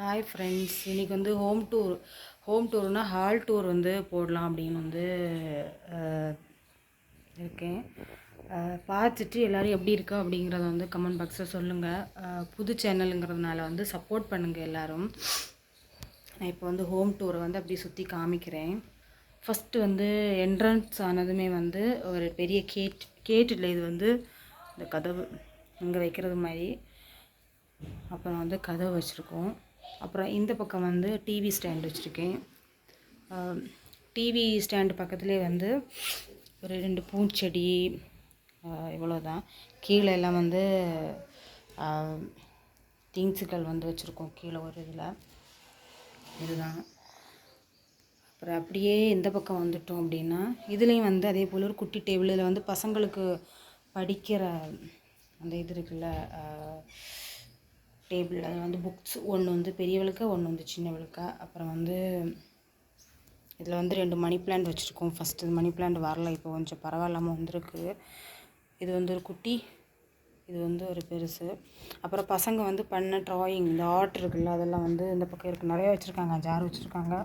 Hi friends, இன்றைக்கி வந்து home டூர்னா hall tour வந்து போடலாம் அப்படின்னு வந்து இருக்கேன். பார்த்துட்டு எல்லோரும் எப்படி இருக்கா அப்படிங்கிறத வந்து கமெண்ட் பாக்ஸில் சொல்லுங்கள். புது சேனலுங்கிறதுனால வந்து சப்போர்ட் பண்ணுங்கள் எல்லோரும். நான் இப்போ வந்து ஹோம் டூரை வந்து அப்படி சுற்றி காமிக்கிறேன். ஃபஸ்ட்டு வந்து என்ட்ரன்ஸ் ஆனதுமே வந்து ஒரு பெரிய கேட்டில் இது வந்து இந்த கதவு இங்கே வைக்கிறது மாதிரி. அப்புறம் வந்து கதவு வச்சுருக்கோம். அப்புறம் இந்த பக்கம் வந்து டிவி ஸ்டாண்ட் வச்சுருக்கேன். டிவி ஸ்டாண்டு பக்கத்துலேயே வந்து ஒரு 2 பூச்செடி, இவ்வளோதான். கீழே எல்லாம் வந்து திங்ஸுகள் வந்து வச்சுருக்கோம் கீழே ஒரு இதுதான். அப்புறம் அப்படியே இந்த பக்கம் வந்துட்டோம் அப்படின்னா இதுலேயும் வந்து அதே போல் ஒரு குட்டி டேபிள். இதில் வந்து பசங்களுக்கு படிக்கிற அந்த இது இருக்குல்ல, டேபிள். அது வந்து புக்ஸ் ஒன்று வந்து பெரியவளுக்கு, ஒன்று வந்து சின்னவளுக்கு. அப்புறம் வந்து இதில் வந்து 2 மணி பிளான்ட் வச்சுருக்கோம். ஃபஸ்ட்டு மணி பிளான்ட் வரல, இப்போ கொஞ்சம் பரவாயில்லாமல் வந்திருக்கு. இது வந்து ஒரு குட்டி, இது வந்து ஒரு பெருசு. அப்புறம் பசங்க வந்து பண்ண ட்ராயிங், இந்த ஆர்ட் இருக்குல்ல, அதெல்லாம் வந்து இந்த பக்கம் இருக்குது. நிறையா வச்சுருக்காங்க, ஜார் வச்சுருக்காங்க.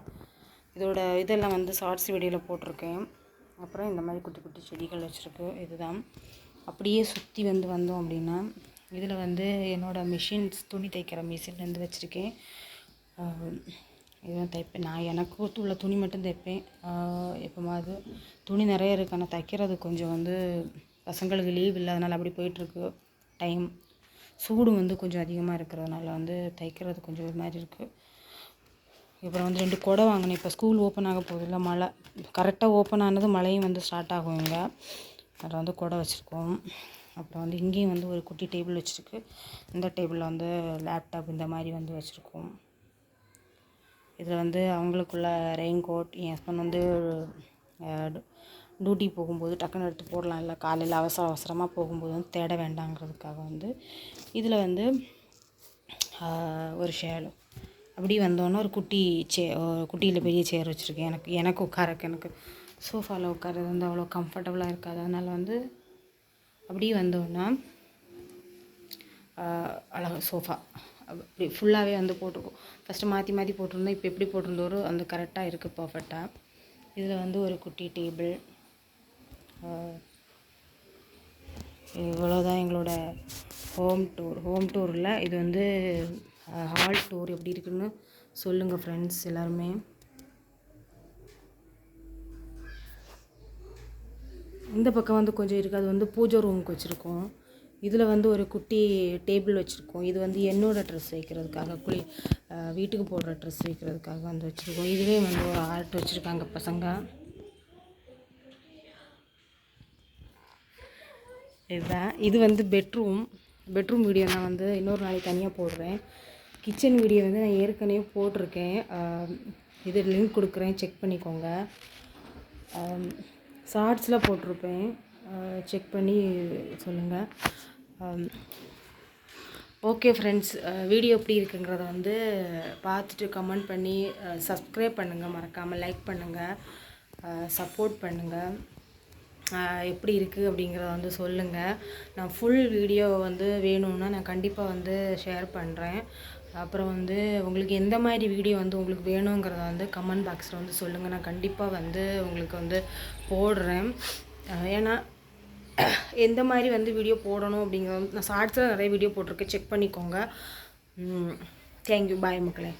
இதோட இதெல்லாம் வந்து ஷார்ட்ஸ் வீடியோவில் போட்டிருக்கேன். அப்புறம் இந்த மாதிரி குட்டி குட்டி செடிகள் வச்சுருக்கு. இதுதான். அப்படியே சுற்றி வந்தோம் அப்படின்னா இதில் வந்து என்னோடய மிஷின்ஸ், துணி தைக்கிற மிஷின் வந்து வச்சுருக்கேன். இதுதான் தைப்பேன் நான். எனக்கு உள்ள துணி மட்டும் தைப்பேன். எப்போமாவது துணி நிறைய இருக்குது, ஆனால் தைக்கிறது கொஞ்சம் வந்து பசங்களுக்கு லீவ் இல்லாதனால அப்படி போயிட்டுருக்கு டைம். சூடு வந்து கொஞ்சம் அதிகமாக இருக்கிறதுனால வந்து தைக்கிறது கொஞ்சம் ஒரு மாதிரி இருக்குது. அப்புறம் வந்து 2 குடை வாங்கினேன். இப்போ ஸ்கூல் ஓப்பன் ஆக போகுதுல்ல, மழை கரெக்டாக ஓப்பன் ஆனது, மழையும் வந்து ஸ்டார்ட் ஆகும் இங்கே. அதில் வந்து குடை வச்சுருக்கோம். அப்புறம் வந்து இங்கேயும் வந்து ஒரு குட்டி டேபிள் வச்சுருக்கு. இந்த டேபிளில் வந்து லேப்டாப் இந்த மாதிரி வந்து வச்சுருக்கோம். இதில் வந்து அவங்களுக்குள்ள ரெயின் கோட், என் ஹஸ்பண்ட் வந்து டியூட்டி போகும்போது டக்குன்னு எடுத்து போடலாம், இல்லை காலையில் அவசரமாக போகும்போது வந்து தேட வேண்டாங்கிறதுக்காக வந்து இதில் வந்து ஒரு ஷேலு. அப்படி வந்தோன்னா ஒரு குட்டியில் பெரிய சேர் வச்சுருக்கேன். எனக்கு உட்காரக்கு, எனக்கு சோஃபாவில் உட்காரது வந்து அவ்வளோ கம்ஃபர்டபுளாக இருக்காது. அதனால் வந்து அப்படியே வந்தோன்னா அழகாக சோஃபா அப்படி ஃபுல்லாகவே வந்து போட்டிருக்கோம். ஃபஸ்ட்டு மாற்றி மாற்றி போட்டிருந்தோம், இப்போ எப்படி போட்டிருந்தோரோ அந்த கரெக்டாக இருக்குது, பர்ஃபெக்டாக. இதில் வந்து ஒரு குட்டி டேபிள். இவ்வளோதான் எங்களோட ஹோம் டூரில். இது வந்து ஹால் டூர் எப்படி இருக்குன்னு சொல்லுங்கள் ஃப்ரெண்ட்ஸ் எல்லாருமே. இந்த பக்கம் வந்து கொஞ்சம் இருக்குது, அது வந்து பூஜை ரூமுக்கு வச்சுருக்கோம். இதில் வந்து ஒரு குட்டி டேபிள் வச்சுருக்கோம். இது வந்து என்னோடய ட்ரெஸ் வைக்கிறதுக்காக, வீட்டுக்கு போடுற ட்ரெஸ் வைக்கிறதுக்காக வந்து வச்சுருக்கோம். இதுவே வந்து ஒரு ஆர்ட் வச்சுருக்காங்க பசங்க. இதுதான். இது வந்து பெட்ரூம் வீடியோ நான் வந்து இன்னொரு நாளைக்கு தனியாக போடுறேன். கிச்சன் வீடியோ வந்து நான் ஏற்கனவே போட்டிருக்கேன். இது லிங்க் கொடுக்குறேன், செக் பண்ணிக்கோங்க. ஷார்ட்ஸில் போட்டிருப்பேன், செக் பண்ணி சொல்லுங்கள். ஓகே ஃப்ரெண்ட்ஸ், வீடியோ எப்படி இருக்குங்கிறத வந்து பார்த்துட்டு கமெண்ட் பண்ணி சப்ஸ்கிரைப் பண்ணுங்கள், மறக்காமல் லைக் பண்ணுங்கள், சப்போர்ட் பண்ணுங்கள். எப்படி இருக்குது அப்படிங்கிறத வந்து சொல்லுங்கள். நான் ஃபுல் வீடியோ வந்து வேணும்னா நான் கண்டிப்பாக வந்து ஷேர் பண்ணுறேன். அப்புறம் வந்து உங்களுக்கு எந்த மாதிரி வீடியோ வந்து உங்களுக்கு வேணுங்கிறத வந்து கமெண்ட் பாக்ஸில் வந்து சொல்லுங்கள். நான் கண்டிப்பாக வந்து உங்களுக்கு வந்து போடுறேன். ஏன்னா எந்த மாதிரி வந்து வீடியோ போடணும் அப்படிங்கிறது நான் ஷார்ட்ஸில் நிறைய வீடியோ போட்டிருக்கேன், செக் பண்ணிக்கோங்க. தேங்க்யூ, பாய் மக்களே.